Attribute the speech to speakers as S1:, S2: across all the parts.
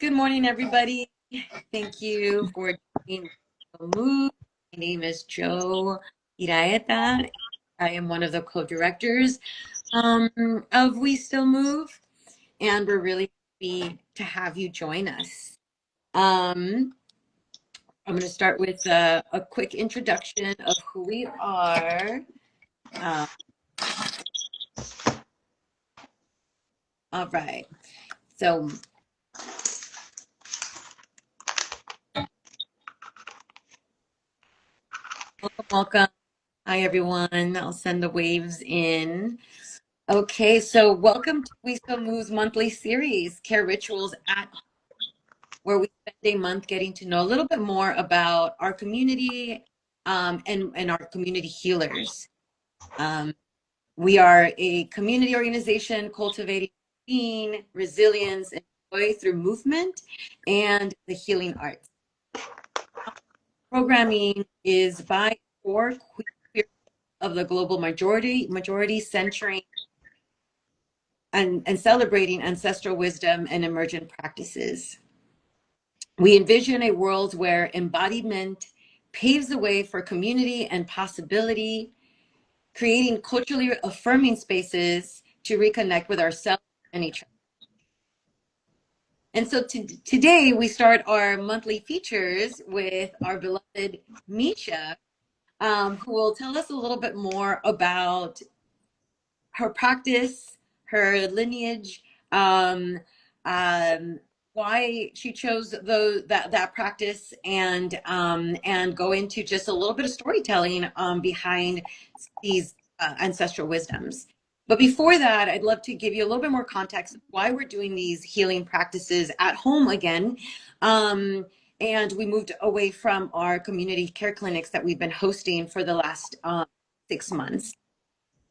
S1: Good morning, everybody. Thank you for joining the Move. My name is Joe Iraeta. I am one of the co-directors of We Still Move, and we're really happy to have you join us. Um, I'm going to start with a quick introduction of who we are. Uh, all right. So, welcome. Hi, everyone. I'll send the waves in. Okay, so welcome to We Still Move's monthly series, Care Rituals at Home, where we spend a month getting to know a little bit more about our community and our community healers. Um, we are a community organization cultivating being, resilience, and joy through movement and the healing arts. Programming is by or queer of the global majority centering and celebrating ancestral wisdom and emergent practices. We envision a world where embodiment paves the way for community and possibility, creating culturally affirming spaces to reconnect with ourselves and each other. And so today we start our monthly features with our beloved Misha, who will tell us a little bit more about her practice, her lineage, um, um, why she chose that practice, and go into just a little bit of storytelling behind these ancestral wisdoms. But before that, I'd love to give you a little bit more context of why we're doing these healing practices at home again. And we moved away from our community care clinics that we've been hosting for the last 6 months.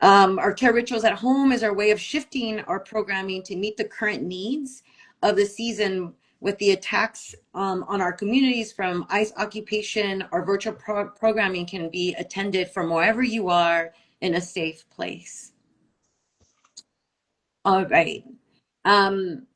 S1: Our care rituals at home is our way of shifting our programming to meet the current needs of the season with the attacks on our communities from ICE occupation. Our virtual programming can be attended from wherever you are in a safe place. All right. Um,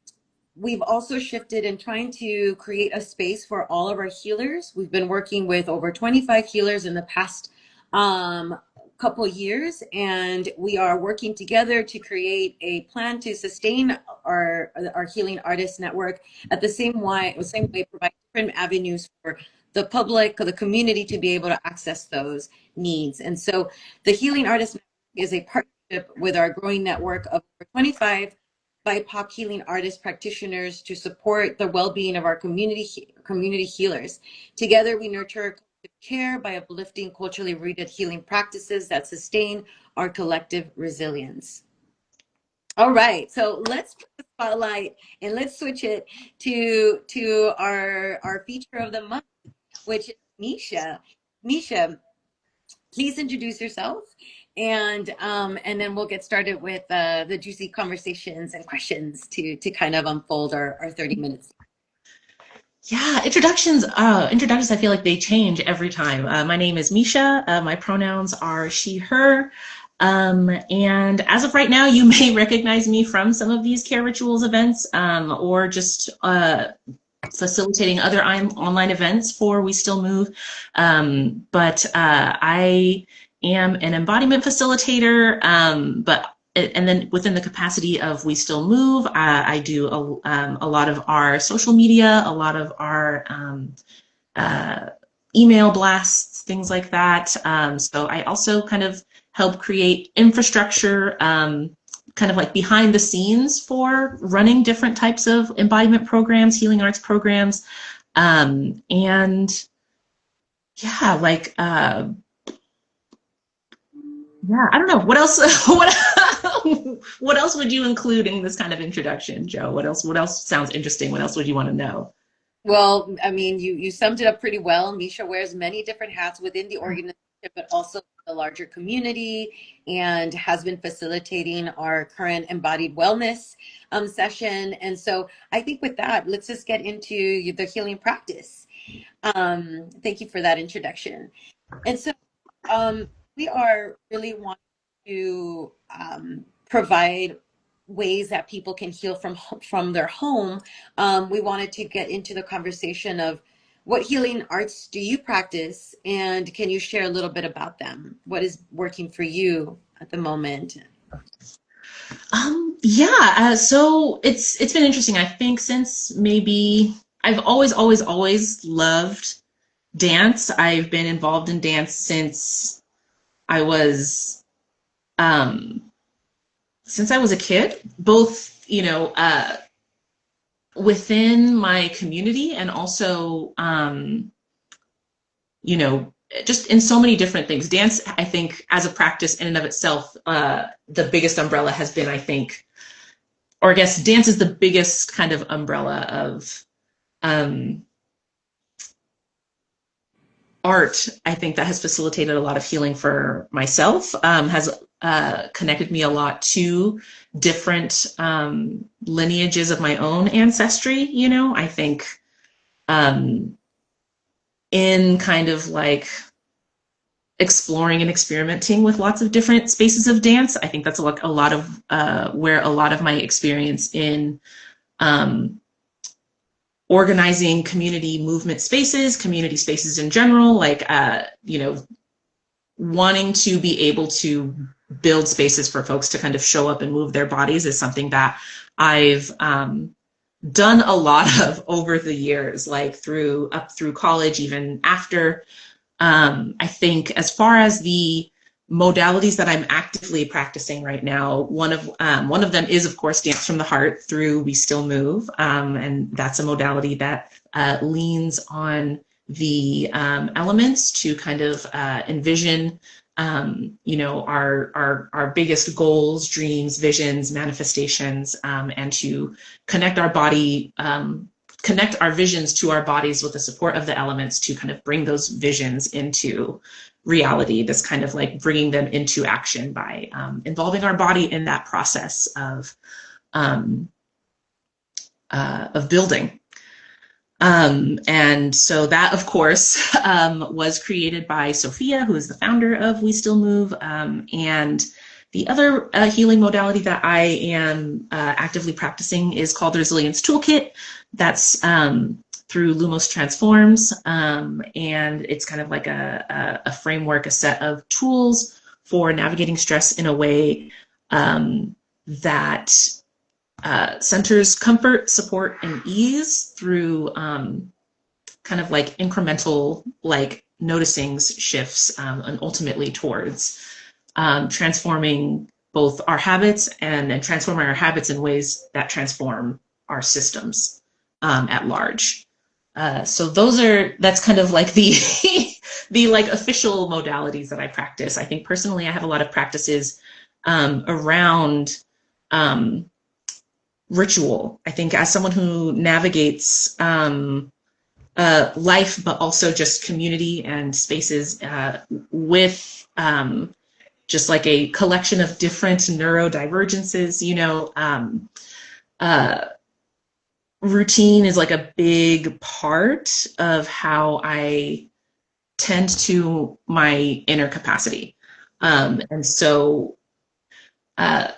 S1: We've also shifted in trying to create a space for all of our healers. We've been working with over 25 healers in the past couple years, and we are working together to create a plan to sustain our healing artist network at the same way, provide different avenues for the public, or the community, to be able to access those needs. And so the Healing Artist Network is a partnership with our growing network of over 25 BIPOC healing artist practitioners to support the well-being of our community healers. Together, we nurture care by uplifting culturally rooted healing practices that sustain our collective resilience. All right, so let's put the spotlight and let's switch it to our feature of the month, which is Misha. Misha, please introduce yourself, and then we'll get started with the juicy conversations and questions to kind of unfold our 30 minutes.
S2: Yeah, introductions I feel like they change every time. My name is Misha. My pronouns are she, her. And as of right now, you may recognize me from some of these care rituals events, or just facilitating other online events for We Still Move. But I am an embodiment facilitator, and then within the capacity of We Still Move, I do a lot of our social media, a lot of our uh, email blasts, things like that. So I also kind of help create infrastructure, kind of like behind the scenes for running different types of embodiment programs, healing arts programs. And yeah, yeah, I don't know what else. What else would you include in this kind of introduction, Joe? What else sounds interesting? What else would you want to know?
S1: Well, I mean, you summed it up pretty well. Misha wears many different hats within the organization, but also the larger community, and has been facilitating our current embodied wellness session. And so I think with that, let's just get into the healing practice. Thank you for that introduction. And so we are really wanting to provide ways that people can heal from their home, we wanted to get into the conversation of what healing arts do you practice, and can you share a little bit about them? What is working for you at the moment?
S2: Yeah, so it's been interesting. I think since maybe I've always loved dance. I've been involved in dance I was um since I was a kid, both, within my community and also you know, just in so many different things. Dance, I think, as a practice in and of itself, the biggest umbrella has been, I think, or I guess dance is the biggest kind of umbrella of um, art, I think, that has facilitated a lot of healing for myself, has connected me a lot to different lineages of my own ancestry. I think um, in kind of like exploring and experimenting with lots of different spaces of dance, I think that's a lot of where a lot of my experience in um, organizing community movement spaces, community spaces in general, like, wanting to be able to build spaces for folks to kind of show up and move their bodies is something that I've done a lot of over the years, like through college, even after. I think as far as the modalities that I'm actively practicing right now, one of them is, of course, dance from the heart through We Still Move, and that's a modality that leans on the elements to kind of envision, our biggest goals, dreams, visions, manifestations, and to connect our body. Connect our visions to our bodies with the support of the elements to kind of bring those visions into reality, this kind of like bringing them into action by involving our body in that process um, of building. And so that, of course, was created by Sophia, who is the founder of We Still Move. And the other healing modality that I am actively practicing is called the Resilience Toolkit. That's through Lumos Transforms. And it's kind of like a framework, a set of tools for navigating stress in a way that centers comfort, support, and ease through kind of like incremental, like noticing shifts, and ultimately towards transforming both our habits and transforming our habits in ways that transform our systems at large. So that's kind of like the the like official modalities that I practice. I think personally I have a lot of practices around ritual. I think as someone who navigates life, but also just community and spaces with just like a collection of different neurodivergences, routine is like a big part of how I tend to my inner capacity. And so, uh,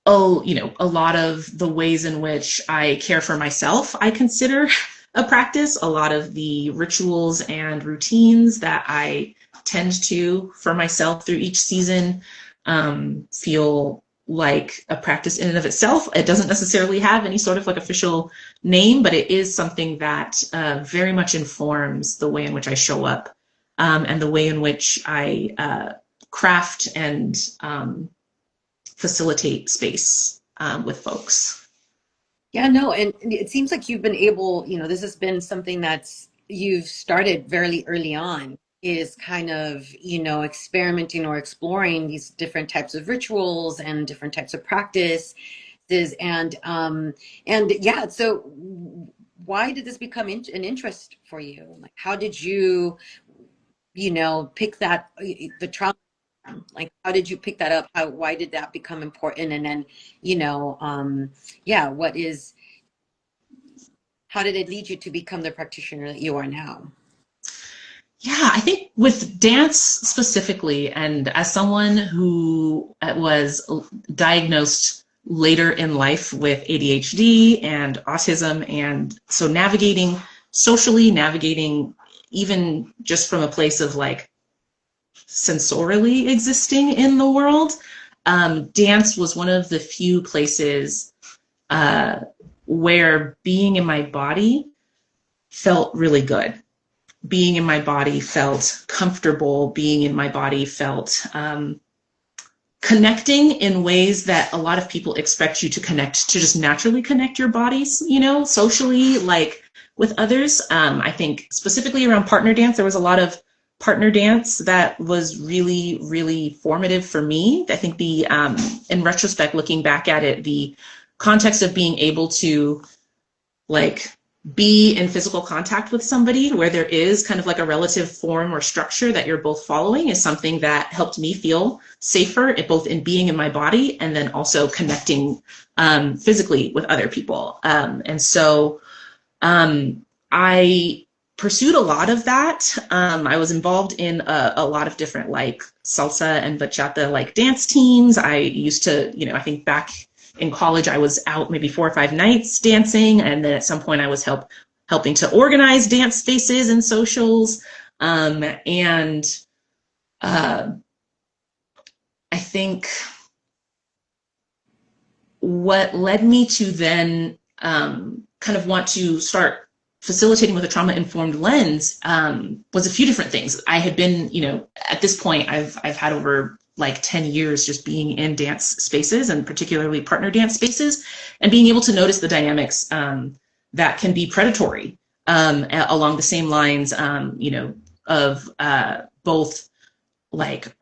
S2: a lot of the ways in which I care for myself, I consider a practice. A lot of the rituals and routines that I tend to for myself through each season feel like a practice in and of itself. It doesn't necessarily have any sort of like official name, but it is something that very much informs the way in which I show up, and the way in which I craft and facilitate space with folks.
S1: Yeah, no, and it seems like you've been able, this has been something that's you've started very early on, is kind of, experimenting or exploring these different types of rituals and different types of practices. And yeah, so why did this become an interest for you? Like, how did you, pick that, the trauma, like, how did you pick that up? Why did that become important? And then, yeah, how did it lead you to become the practitioner that you are now?
S2: Yeah, I think with dance specifically, and as someone who was diagnosed later in life with ADHD and autism, and so navigating socially, navigating even just from a place of like sensorially existing in the world, dance was one of the few places uh, where being in my body felt really good. Being in my body felt comfortable. Being in my body felt connecting in ways that a lot of people expect you to connect, to just naturally connect your bodies, you know, socially, like with others. I think specifically around partner dance, there was a lot of partner dance that was really, really formative for me. I think in retrospect, looking back at it, the context of being able to like be in physical contact with somebody where there is kind of like a relative form or structure that you're both following is something that helped me feel safer, both in being in my body and then also connecting physically with other people. And so I pursued a lot of that. I was involved in a lot of different like salsa and bachata like dance teams. I used to, you know, I think back in college, I was out maybe 4 or 5 nights dancing. And then at some point I was helping to organize dance spaces and socials. And I think what led me to then kind of want to start facilitating with a trauma-informed lens was a few different things. I had been, you know, at this point, I've had over like 10 years just being in dance spaces and particularly partner dance spaces and being able to notice the dynamics that can be predatory along the same lines, you know, of both like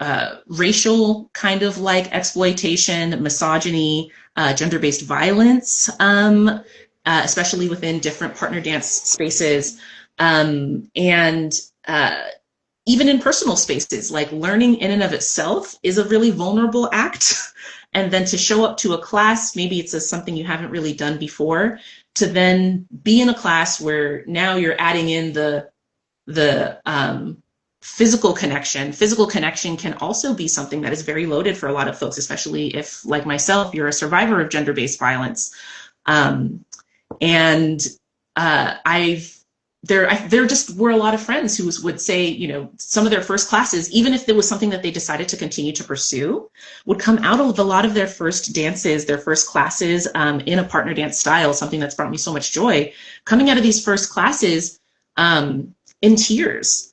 S2: racial kind of like exploitation, misogyny, gender-based violence, especially within different partner dance spaces, and even in personal spaces, like learning in and of itself is a really vulnerable act. And then to show up to a class, maybe it's something you haven't really done before, to then be in a class where now you're adding in the physical connection. Physical connection can also be something that is very loaded for a lot of folks, especially if, like myself, you're a survivor of gender-based violence. And there just were a lot of friends who would say, you know, some of their first classes, even if there was something that they decided to continue to pursue, would come out of a lot of their first dances, their first classes in a partner dance style, something that's brought me so much joy, coming out of these first classes in tears,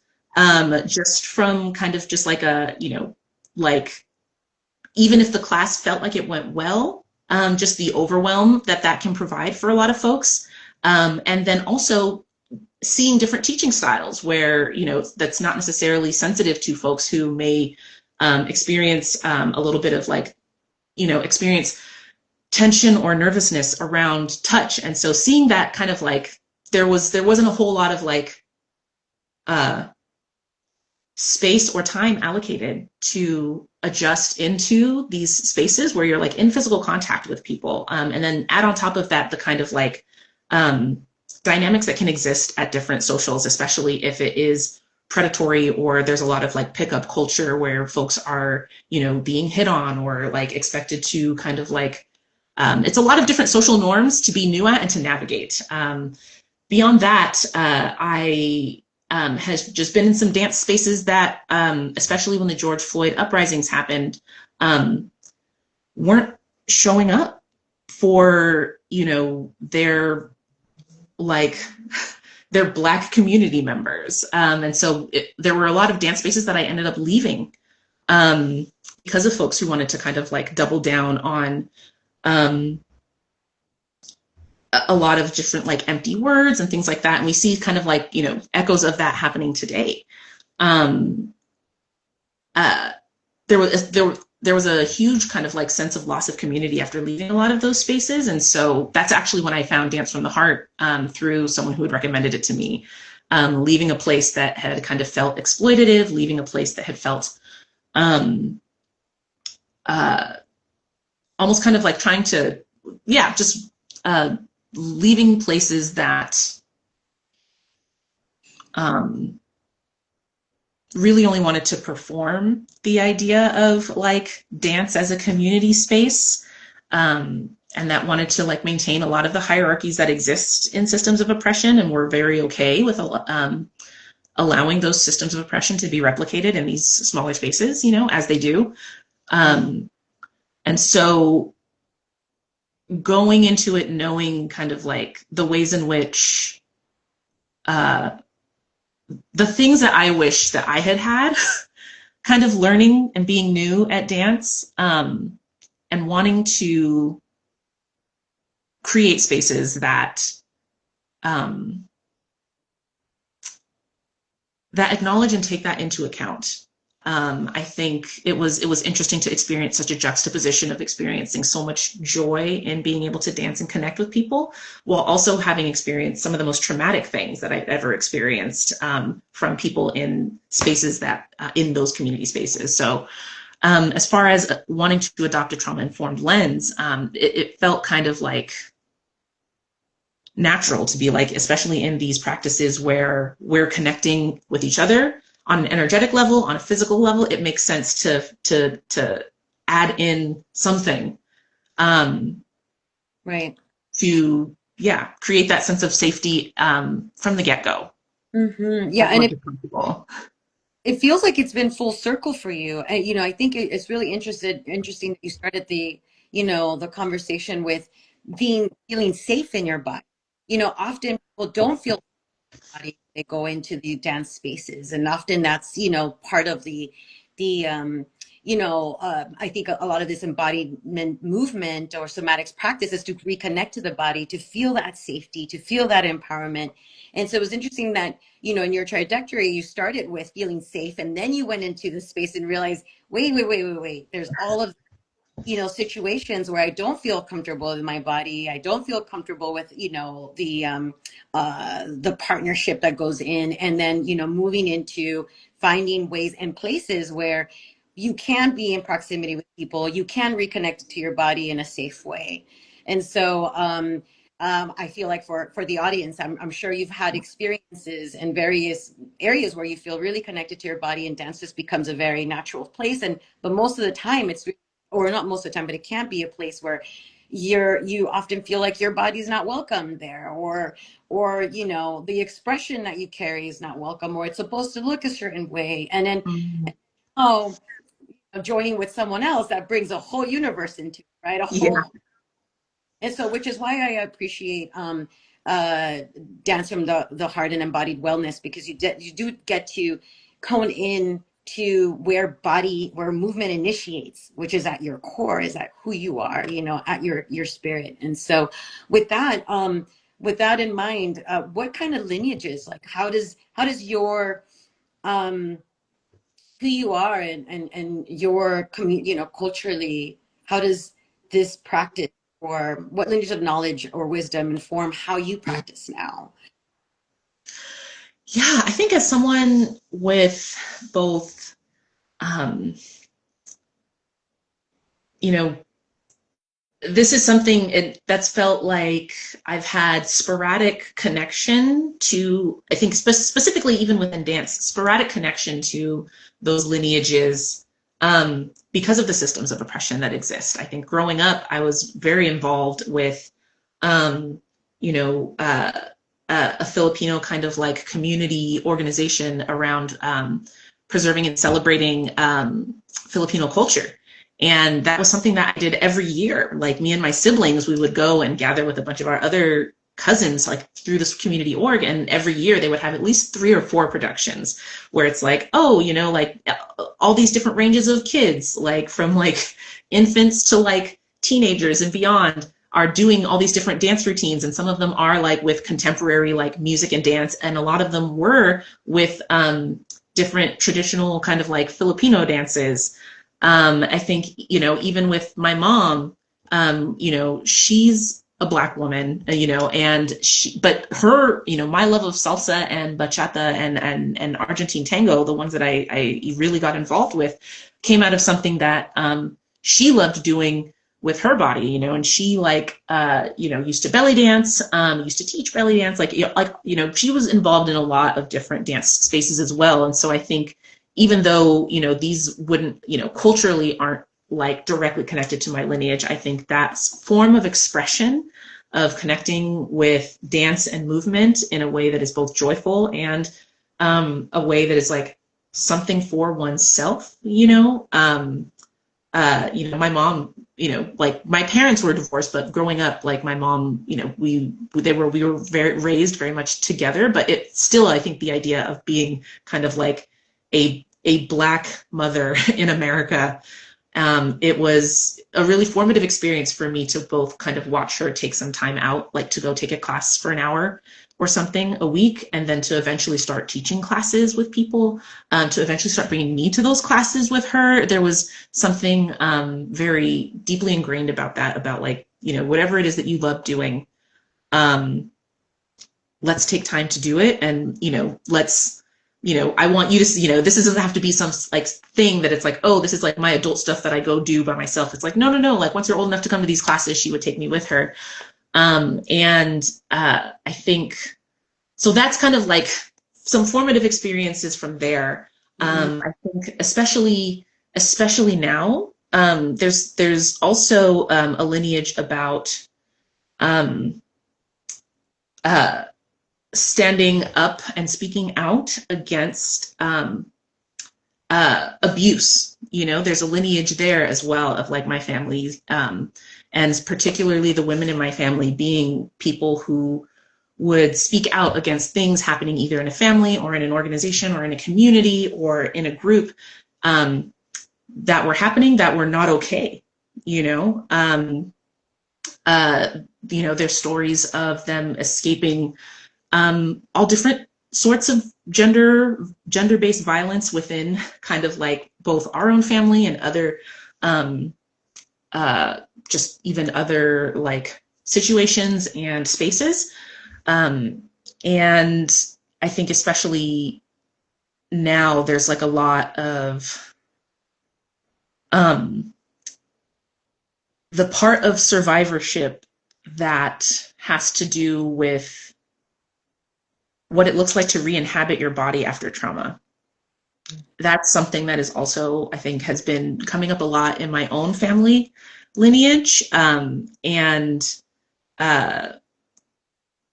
S2: just from kind of just like a, you know, like even if the class felt like it went well, just the overwhelm that can provide for a lot of folks. And then also seeing different teaching styles where, you know, that's not necessarily sensitive to folks who may experience a little bit of like, you know, experience tension or nervousness around touch. And so seeing that kind of like, there wasn't a whole lot of like space or time allocated to adjust into these spaces where you're like in physical contact with people. And then add on top of that, the kind of like dynamics that can exist at different socials, especially if it is predatory or there's a lot of like pickup culture where folks are, you know, being hit on or like expected to kind of like, it's a lot of different social norms to be new at and to navigate. Beyond that, I has just been in some dance spaces that, especially when the George Floyd uprisings happened, weren't showing up for, you know, their Black community members. And so there were a lot of dance spaces that I ended up leaving because of folks who wanted to kind of like double down on a lot of different like empty words and things like that. And we see kind of like, you know, echoes of that happening today. There was a huge kind of like sense of loss of community after leaving a lot of those spaces. And so that's actually when I found Dance from the Heart through someone who had recommended it to me, leaving a place that had kind of felt exploitative, leaving a place that had felt almost kind of like trying to, just leaving places that really only wanted to perform the idea of like dance as a community space, and that wanted to like maintain a lot of the hierarchies that exist in systems of oppression, and we're very okay with allowing those systems of oppression to be replicated in these smaller spaces, you know, as they do. Um, and so going into it knowing kind of like the ways in which uh, the things that I wish that I had had, kind of learning and being new at dance, and wanting to create spaces that um, that acknowledge and take that into account. I think it was interesting to experience such a juxtaposition of experiencing so much joy in being able to dance and connect with people, while also having experienced some of the most traumatic things that I've ever experienced, from people in spaces that in those community spaces. So as far as wanting to adopt a trauma-informed lens, it felt kind of like natural to be like, especially in these practices where we're connecting with each other on an energetic level, on a physical level, it makes sense to add in something, um,
S1: Right.
S2: to create that sense of safety, from the get-go.
S1: Yeah, and
S2: Everyone gets comfortable.
S1: it feels like it's been full circle for you. And, I think it's really interesting that you started the conversation with feeling safe in your body. Often people don't feel body they go into the dance spaces, and often that's part of the I think a lot of this embodiment movement or somatics practice is to reconnect to the body, to feel that safety, to feel that empowerment. And so it was interesting that in your trajectory you started with feeling safe, and then you went into the space and realized, wait, there's all of situations where I don't feel comfortable in my body. I don't feel comfortable with, the partnership that goes in, and then, moving into finding ways and places where you can be in proximity with people, you can reconnect to your body in a safe way. And so, I feel like for the audience, I'm sure you've had experiences in various areas where you feel really connected to your body, and dance just becomes a very natural place. But most of the time, or not most of the time, but it can't be a place where you often feel like your body's not welcome there, or the expression that you carry is not welcome, or it's supposed to look a certain way. And then
S2: Mhm.
S1: oh, joining with someone else, that brings a whole universe into it, right? A
S2: Yeah.
S1: whole. And so, which is why I appreciate uh, dance from the heart and embodied wellness, because you do get to hone in to where movement initiates, which is at your core, is at who you are, at your spirit. And so, with that in mind, what kind of lineages, like how does your um, who you are, and your community, culturally, how does this practice, or what lineage of knowledge or wisdom inform how you practice now?
S2: Yeah, I think as someone with both, um, you know, this is something that's felt like I've had sporadic connection to, I think specifically even within dance, sporadic connection to those lineages, because of the systems of oppression that exist. I think growing up, I was very involved with, um, you know, uh, a Filipino kind of like community organization around, preserving and celebrating, Filipino culture. And that was something that I did every year. Like me and my siblings, we would go and gather with a bunch of our other cousins, like through this community org. And every year they would have at least 3 or 4 productions where it's like, oh, like all these different ranges of kids, like from like infants to like teenagers and beyond, are doing all these different dance routines. And some of them are like with contemporary like music and dance. And a lot of them were with, different traditional kind of like Filipino dances. I think, even with my mom, she's a Black woman, but her, my love of salsa and bachata and Argentine tango, the ones that I really got involved with, came out of something that, she loved doing with her body, and she like, used to belly dance, used to teach belly dance, like, she was involved in a lot of different dance spaces as well. And so I think even though, you know, these wouldn't, you know, culturally aren't like directly connected to my lineage, I think that form of expression of connecting with dance and movement in a way that is both joyful and a way that is like something for oneself, you know, my mom, you know, like my parents were divorced, but growing up, like my mom, you know, we were raised very much together, but it still, I think the idea of being kind of like a Black mother in America, it was a really formative experience for me to both kind of watch her take some time out, like to go take a class for an hour or something a week, and then to eventually start teaching classes with people, to eventually start bringing me to those classes with her. There was something very deeply ingrained about that, about like, you know, whatever it is that you love doing, um, let's take time to do it. And, you know, let's, you know, I want you to see, you know, this doesn't have to be some like thing that it's like, oh, this is like my adult stuff that I go do by myself. It's like, no, no, no. Like once you're old enough to come to these classes, she would take me with her. I think, so that's kind of like some formative experiences from there.
S1: Mm-hmm.
S2: I think especially now, there's also a lineage about um, uh, standing up and speaking out against abuse. You know, there's a lineage there as well of like my family, and particularly the women in my family being people who would speak out against things happening either in a family or in an organization or in a community or in a group, that were happening that were not okay. You know, uh, you know, there's stories of them escaping all different sorts of gender-based violence within kind of like both our own family and other um, just even other like situations and spaces. Um, and I think especially now there's like a lot of um, the part of survivorship that has to do with what it looks like to re-inhabit your body after trauma. That's something that is also, I think, has been coming up a lot in my own family lineage, uh,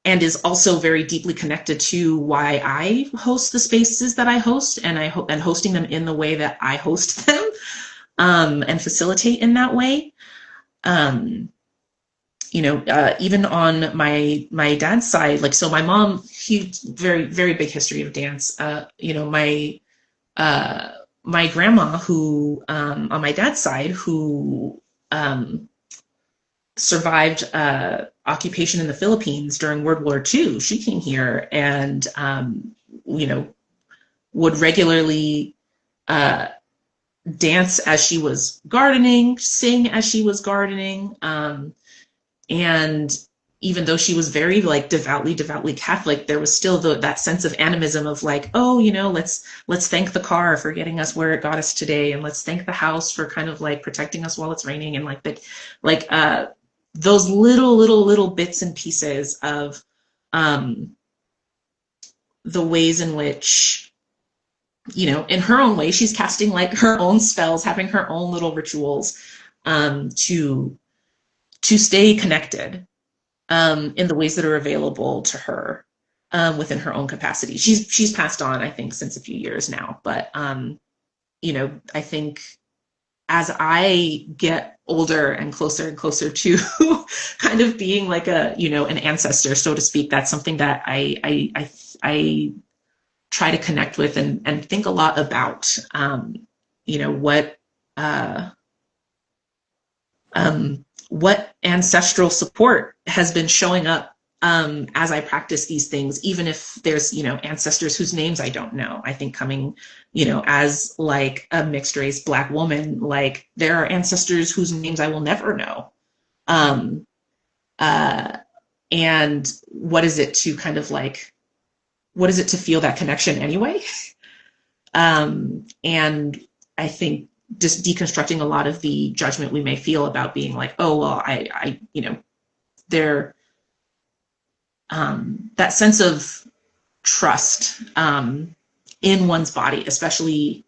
S2: and is also very deeply connected to why I host the spaces that I host, and and hosting them in the way that I host them, and facilitate in that way. Um, Even on my dad's side, like, so my mom, huge, very, very big history of dance. Uh, my grandma, who, on my dad's side, who survived occupation in the Philippines during World War II, she came here and, you know, would regularly uh, dance as she was gardening, sing as she was gardening. And even though she was very like devoutly Catholic, there was still that sense of animism of like, oh, you know, let's thank the car for getting us where it got us today, and let's thank the house for kind of like protecting us while it's raining, and like those little bits and pieces of um, the ways in which, you know, in her own way, she's casting like her own spells, having her own little rituals, to stay connected, in the ways that are available to her, within her own capacity. She's passed on, I think, since a few years now. But you know, I think as I get older and closer to kind of being like a, you know, an ancestor, so to speak, that's something that I try to connect with and think a lot about. You know, uh, what ancestral support has been showing up, as I practice these things, even if there's, you know, ancestors whose names I don't know. I think coming, you know, as like a mixed race Black woman, like there are ancestors whose names I will never know. Um, uh, and what is it to kind of like, what is it to feel that connection anyway? And I think just deconstructing a lot of the judgment we may feel about being like, oh, well, you know, there, that sense of trust, in one's body, especially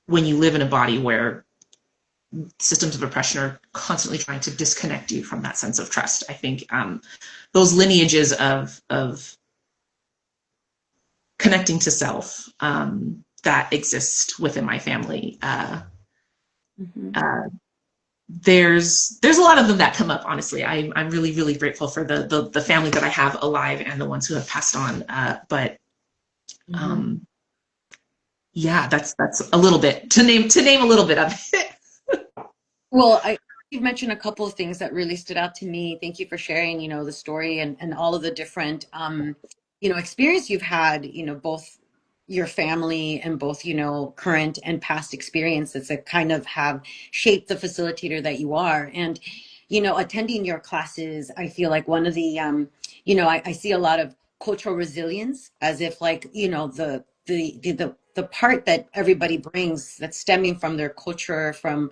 S2: when you live in a body where systems of oppression are constantly trying to disconnect you from that sense of trust. I think those lineages of connecting to self that exist within my family.
S1: Mm-hmm.
S2: There's a lot of them that come up. Honestly, I'm really grateful for the family that I have alive and the ones who have passed on. But
S1: Mm-hmm.
S2: um, yeah, that's a little bit to name a little bit of it.
S1: Well, you've mentioned a couple of things that really stood out to me. Thank you for sharing, the story and all of the different, experience you've had, both your family and both, current and past experiences that kind of have shaped the facilitator that you are. And, attending your classes, I feel like one of the, I see a lot of cultural resilience as if like, the part that everybody brings that's stemming from their culture, from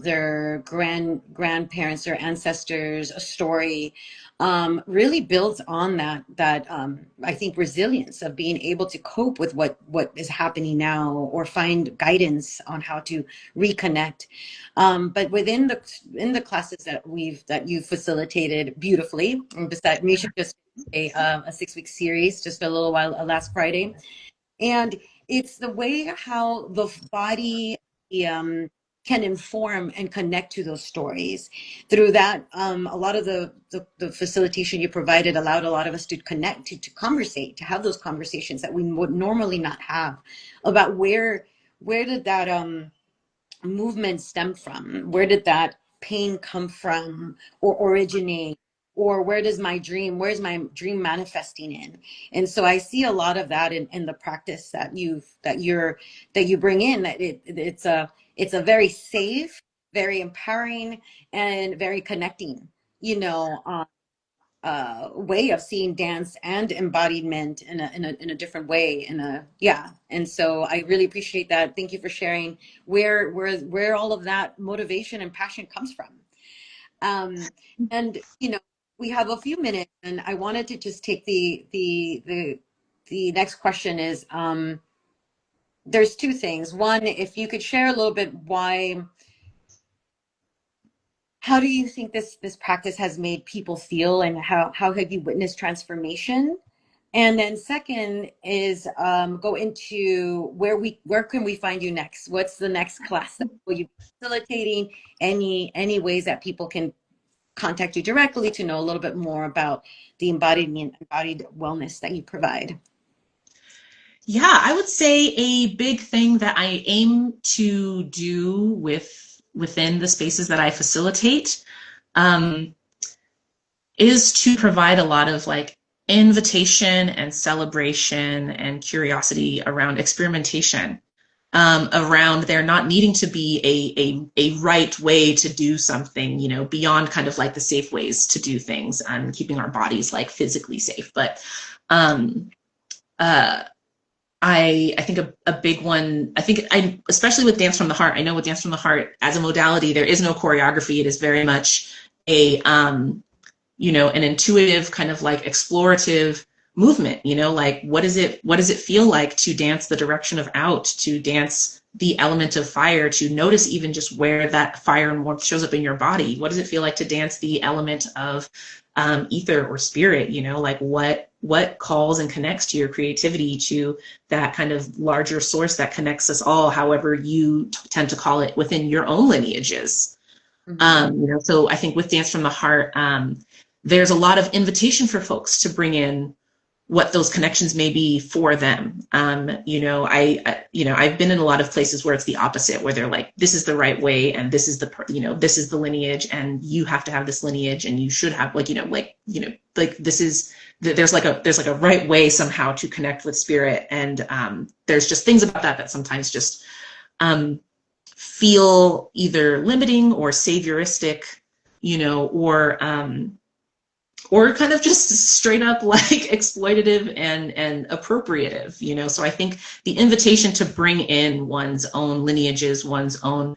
S1: their grandparents or ancestors, a story, really builds on that I think resilience of being able to cope with what is happening now or find guidance on how to reconnect. But within the in the classes that you facilitated beautifully, and beside Misha just a 6 week series just a little while last Friday, and it's the way how the body um, can inform and connect to those stories. Through that, a lot of the facilitation you provided allowed a lot of us to connect, to conversate, to have those conversations that we would normally not have about where did that movement stem from? Where did that pain come from or originate? Or where's my dream manifesting in? And so I see a lot of that in the practice that you bring in, that it's a very safe, very empowering, and very connecting, way of seeing dance and embodiment in a different way. Yeah. And so I really appreciate that. Thank you for sharing where all of that motivation and passion comes from. Um, and we have a few minutes, and I wanted to just take the next question is, there's two things. One, if you could share a little bit how do you think this practice has made people feel, and how have you witnessed transformation? And then second is, go into where can we find you next? What's the next class that will you be facilitating? Any ways that people can contact you directly to know a little bit more about the embodied wellness that you provide?
S2: Yeah, I would say a big thing that I aim to do within the spaces that I facilitate um, is to provide a lot of like invitation and celebration and curiosity around experimentation, around there not needing to be a right way to do something, beyond kind of like the safe ways to do things and keeping our bodies like physically safe. But um, uh, I think a big one, especially with Dance from the Heart, I know with Dance from the Heart as a modality, there is no choreography. It is very much an intuitive kind of like explorative movement, like what does it feel like to dance the direction of out, to dance the element of fire, to notice even just where that fire and warmth shows up in your body? What does it feel like to dance the element of ether or spirit? Like what calls and connects to your creativity, to that kind of larger source that connects us all, however you tend to call it within your own lineages.
S1: Mm-hmm.
S2: So I think with Dance from the Heart, there's a lot of invitation for folks to bring in what those connections may be for them. I've been in a lot of places where it's the opposite, where they're like, this is the right way, and this is this is the lineage, and you have to have this lineage, and you should have this is there's like a right way somehow to connect with spirit, and there's just things about that sometimes just feel either limiting or savioristic, or kind of just straight up like exploitative and appropriative, So I think the invitation to bring in one's own lineages, one's own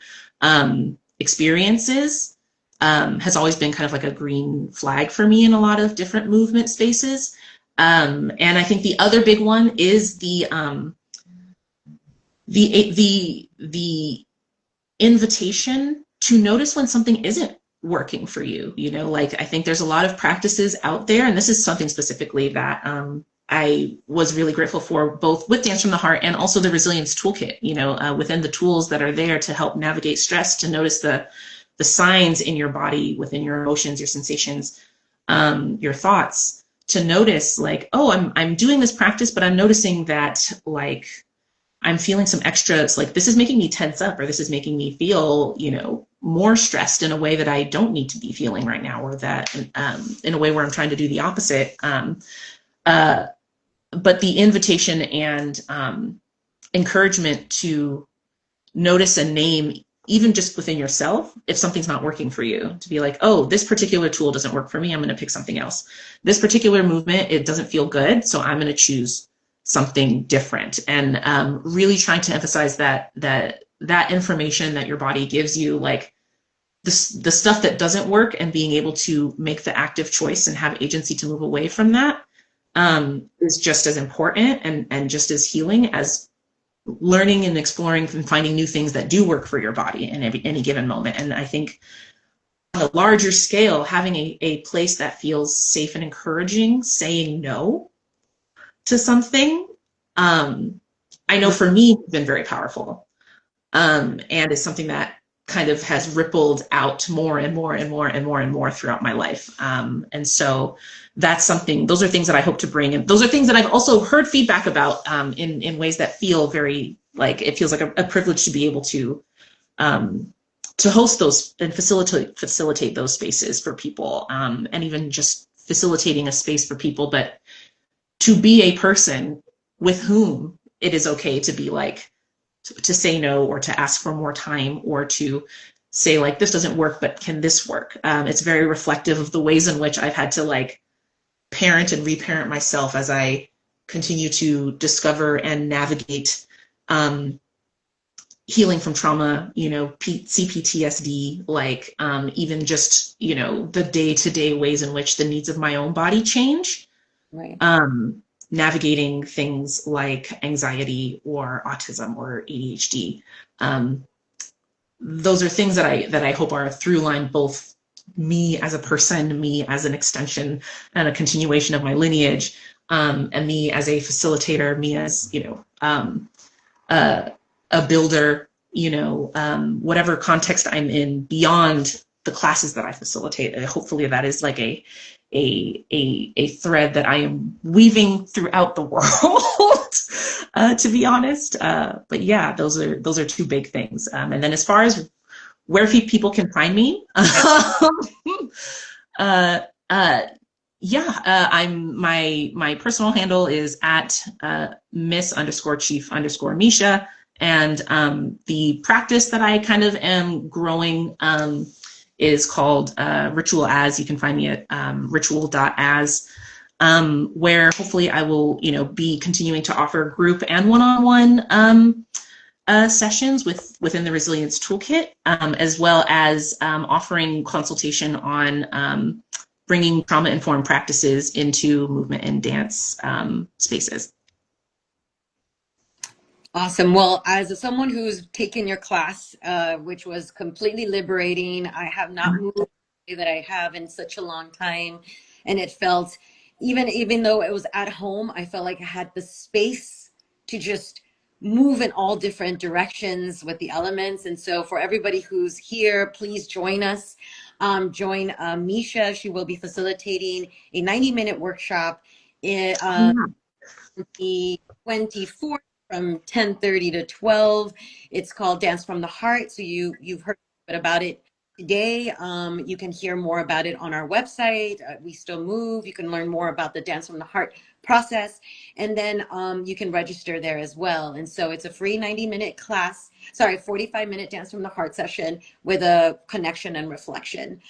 S2: experiences, has always been kind of like a green flag for me in a lot of different movement spaces. And I think the other big one is the invitation to notice when something isn't working for you. You know, like I think there's a lot of practices out there, and this is something specifically that I was really grateful for, both with Dance from the Heart and also the Resilience Toolkit. You know, within the tools that are there to help navigate stress, to notice the signs in your body, within your emotions, your sensations, your thoughts, to notice like, oh, I'm doing this practice, but I'm noticing that like I'm feeling some extra, it's like this is making me tense up, or this is making me feel, you know, more stressed in a way that I don't need to be feeling right now, or that in a way where I'm trying to do the opposite. Uh, but the invitation and encouragement to notice and name, even just within yourself, if something's not working for you, to be like, oh, this particular tool doesn't work for me, I'm going to pick something else. This particular movement, it doesn't feel good, so I'm going to choose something different. And really trying to emphasize that information that your body gives you, like the stuff that doesn't work, and being able to make the active choice and have agency to move away from that, is just as important and just as healing as learning and exploring and finding new things that do work for your body in any given moment. And I think on a larger scale, having a place that feels safe and encouraging, saying no to something, I know for me, it's been very powerful. And it's something that kind of has rippled out more and more and more and more and more throughout my life. And so that's something, those are things that I hope to bring. And those are things that I've also heard feedback about in ways that feel very, like, it feels like a privilege to be able to host those and facilitate those spaces for people, and even just facilitating a space for people, but to be a person with whom it is okay to be like, to say no, or to ask for more time, or to say like, this doesn't work, but can this work? It's very reflective of the ways in which I've had to like parent and reparent myself as I continue to discover and navigate healing from trauma, you know, CPTSD, like even just, you know, the day-to-day ways in which the needs of my own body change.
S1: Right.
S2: Navigating things like anxiety or autism or ADHD. Those are things that I hope are a through line, both me as a person, me as an extension and a continuation of my lineage, and me as a facilitator, me as, you know, a builder, you know, whatever context I'm in beyond the classes that I facilitate. Hopefully that is like a thread that I am weaving throughout the world, to be honest. But yeah, those are two big things. And then as far as where people can find me, I'm my personal handle is at Miss_Chief_Misha. And the practice that I kind of am growing is called Ritual As. You can find me at ritual.as, where hopefully I will, you know, be continuing to offer group and one-on-one sessions within the Resilience Toolkit, as well as offering consultation on bringing trauma-informed practices into movement and dance spaces.
S1: Awesome. Well, as someone who's taken your class, which was completely liberating, I have not moved the way that I have in such a long time. And it felt, even though it was at home, I felt like I had the space to just move in all different directions with the elements. And so for everybody who's here, please join us. Join Misha. She will be facilitating a 90-minute workshop in the 24th from 10:30 to 12. It's called Dance from the Heart. So you've heard a bit about it today. You can hear more about it on our website. We Still Move. You can learn more about the Dance from the Heart process, and then you can register there as well. And so it's a free 90-minute class. 45-minute Dance from the Heart session with a connection and reflection.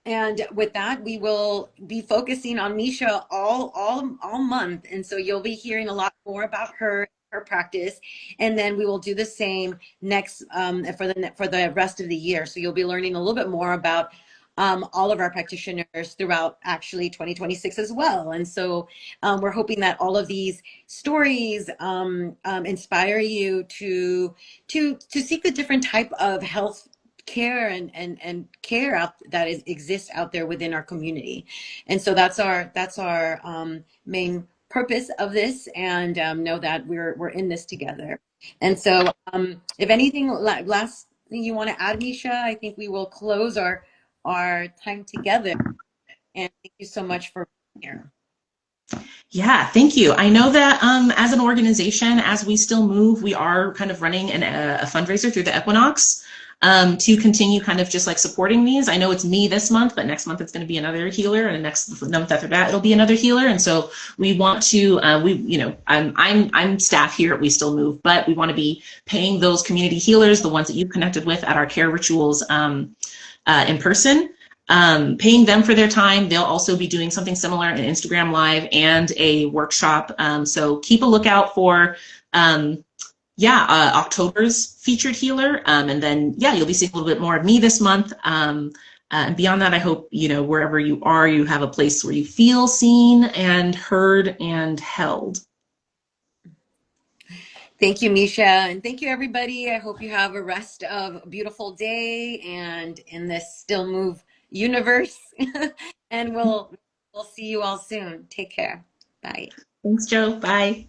S1: And with that, we will be focusing on Misha all month. And so you'll be hearing a lot more about her practice. And then we will do the same next for the rest of the year. So you'll be learning a little bit more about all of our practitioners throughout actually 2026 as well. And so we're hoping that all of these stories inspire you to seek the different type of health care and care out that exists out there within our community. And so that's our main purpose of this, and know that we're in this together. And so if anything, last thing you want to add, Misha, I think we will close our time together. And thank you so much for being here.
S2: Yeah, thank you. I know that as an organization, as we still move, we are kind of running a fundraiser through the Equinox to continue kind of just like supporting these. I know it's me this month, but next month it's going to be another healer, and the next month after that it'll be another healer. And so we want to, I'm staff here at We Still Move, but we want to be paying those community healers, the ones that you've connected with at our care rituals in person, paying them for their time. They'll also be doing something similar, an Instagram live and a workshop. So keep a lookout for October's featured healer. And then, you'll be seeing a little bit more of me this month. And beyond that, I hope, wherever you are, you have a place where you feel seen and heard and held.
S1: Thank you, Misha. And thank you, everybody. I hope you have a rest of a beautiful day and in this still move universe. And we'll see you all soon. Take care. Bye.
S2: Thanks, Joe. Bye.